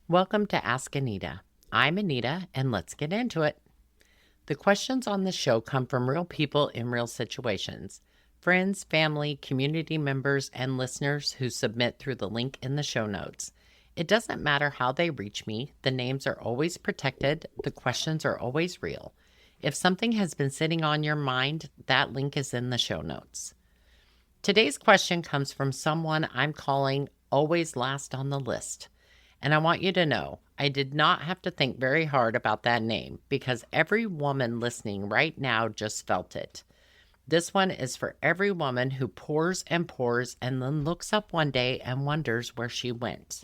Welcome to Ask Anita. I'm Anita, and let's get into it. The questions on the show come from real people in real situations. Friends, family, community members, and listeners who submit through the link in the show notes. It doesn't matter how they reach me, the names are always protected, the questions are always real. If something has been sitting on your mind, that link is in the show notes. Today's question comes from someone I'm calling always last on the list. And I want you to know, I did not have to think very hard about that name because every woman listening right now just felt it. This one is for every woman who pours and pours and then looks up one day and wonders where she went.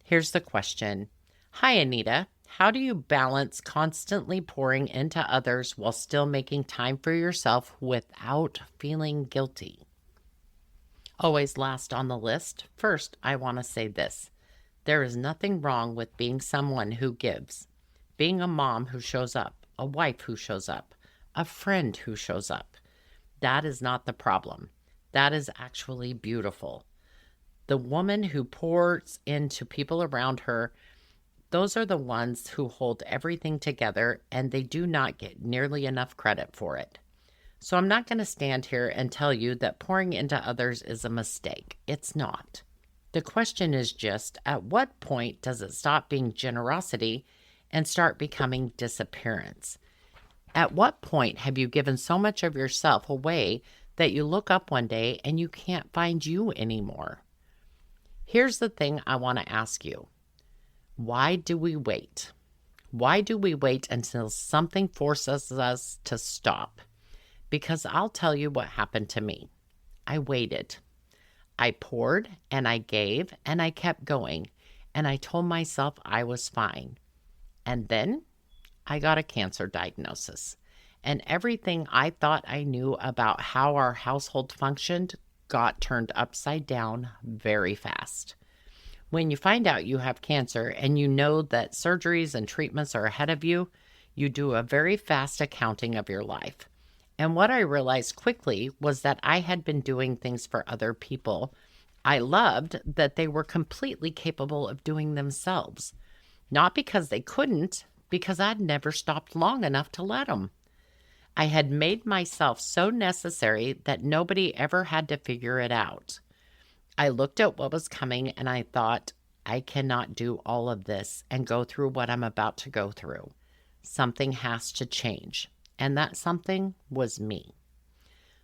Here's the question. Hi, Anita. How do you balance constantly pouring into others while still making time for yourself without feeling guilty? Always last on the list. First, I want to say this. There is nothing wrong with being someone who gives. Being a mom who shows up, a wife who shows up, a friend who shows up. That is not the problem. That is actually beautiful. The woman who pours into people around her, those are the ones who hold everything together, and they do not get nearly enough credit for it. So I'm not going to stand here and tell you that pouring into others is a mistake. It's not. The question is just, at what point does it stop being generosity and start becoming disappearance? At what point have you given so much of yourself away that you look up one day and you can't find you anymore? Here's the thing I want to ask you. Why do we wait? Why do we wait until something forces us to stop? Because I'll tell you what happened to me. I waited. I poured and I gave and I kept going and I told myself I was fine. And then I got a cancer diagnosis and everything I thought I knew about how our household functioned got turned upside down very fast. When you find out you have cancer and you know that surgeries and treatments are ahead of you, you do a very fast accounting of your life. And what I realized quickly was that I had been doing things for other people I loved that they were completely capable of doing themselves. Not because they couldn't, because I'd never stopped long enough to let them. I had made myself so necessary that nobody ever had to figure it out. I looked at what was coming and I thought, I cannot do all of this and go through what I'm about to go through. Something has to change. And that something was me.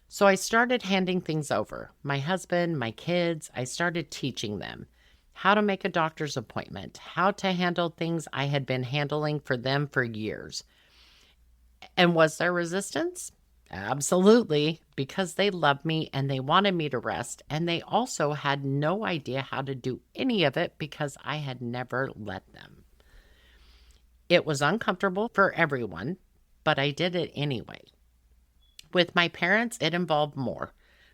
So I started handing things over. My husband, my kids, I started teaching them how to make a doctor's appointment, how to handle things I had been handling for them for years. And was there resistance? Absolutely, because they loved me and they wanted me to rest. And they also had no idea how to do any of it because I had never let them. It was uncomfortable for everyone, but I did it anyway. With my parents, it involved more.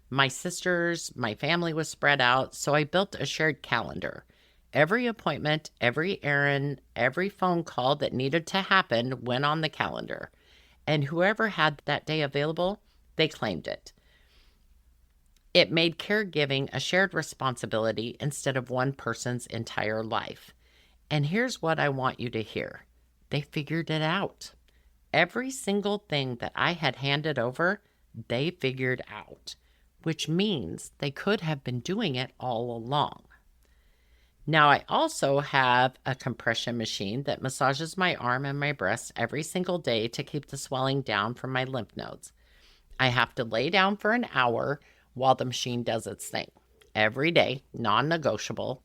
My sisters, my family was spread out, so I built a shared calendar. Every appointment, every errand, every phone call that needed to happen went on the calendar. And whoever had that day available, they claimed it. It made caregiving a shared responsibility instead of one person's entire life. And here's what I want you to hear. They figured it out. Every single thing that I had handed over, they figured out, which means they could have been doing it all along. Now, I also have a compression machine that massages my arm and my breast every single day to keep the swelling down from my lymph nodes. I have to lay down for an hour while the machine does its thing. Every day, non-negotiable.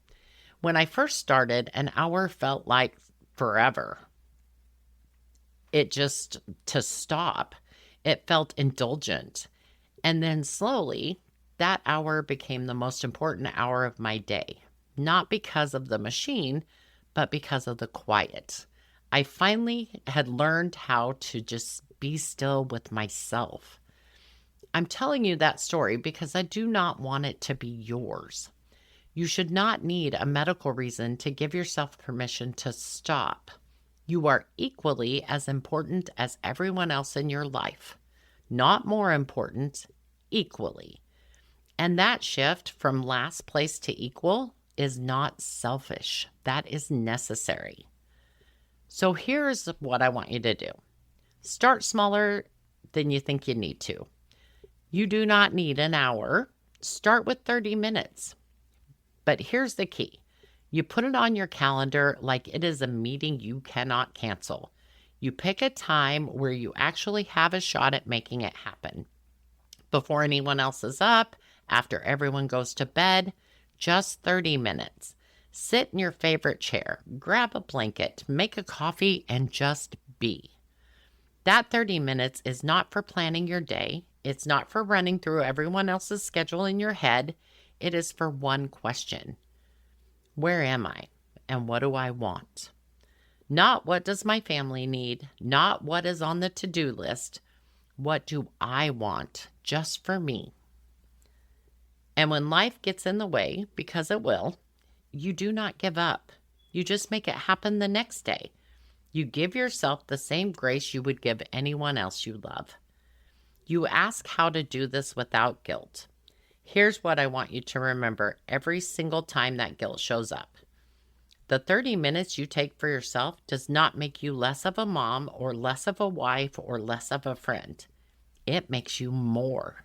When I first started, an hour felt like forever. To stop, it felt indulgent. And then slowly, that hour became the most important hour of my day. Not because of the machine, but because of the quiet. I finally had learned how to just be still with myself. I'm telling you that story because I do not want it to be yours. You should not need a medical reason to give yourself permission to stop. You are equally as important as everyone else in your life. Not more important, equally. And that shift from last place to equal is not selfish. That is necessary. So here's what I want you to do. Start smaller than you think you need to. You do not need an hour. Start with 30 minutes. But here's the key. You put it on your calendar like it is a meeting you cannot cancel. You pick a time where you actually have a shot at making it happen. Before anyone else is up, after everyone goes to bed, just 30 minutes. Sit in your favorite chair, grab a blanket, make a coffee, and just be. That 30 minutes is not for planning your day. It's not for running through everyone else's schedule in your head. It is for one question. Where am I? And what do I want? Not what does my family need? Not what is on the to-do list. What do I want just for me? And when life gets in the way, because it will, you do not give up. You just make it happen the next day. You give yourself the same grace you would give anyone else you love. You ask how to do this without guilt. Here's what I want you to remember every single time that guilt shows up. The 30 minutes you take for yourself does not make you less of a mom or less of a wife or less of a friend. It makes you more.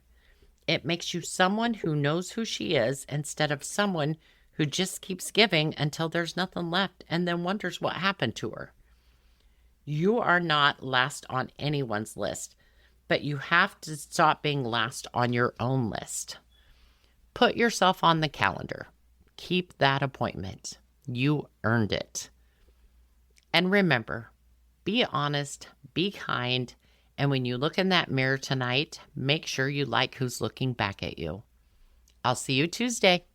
It makes you someone who knows who she is instead of someone who just keeps giving until there's nothing left and then wonders what happened to her. You are not last on anyone's list, but you have to stop being last on your own list. Put yourself on the calendar. Keep that appointment. You earned it. And remember, be honest, be kind, and when you look in that mirror tonight, make sure you like who's looking back at you. I'll see you Tuesday.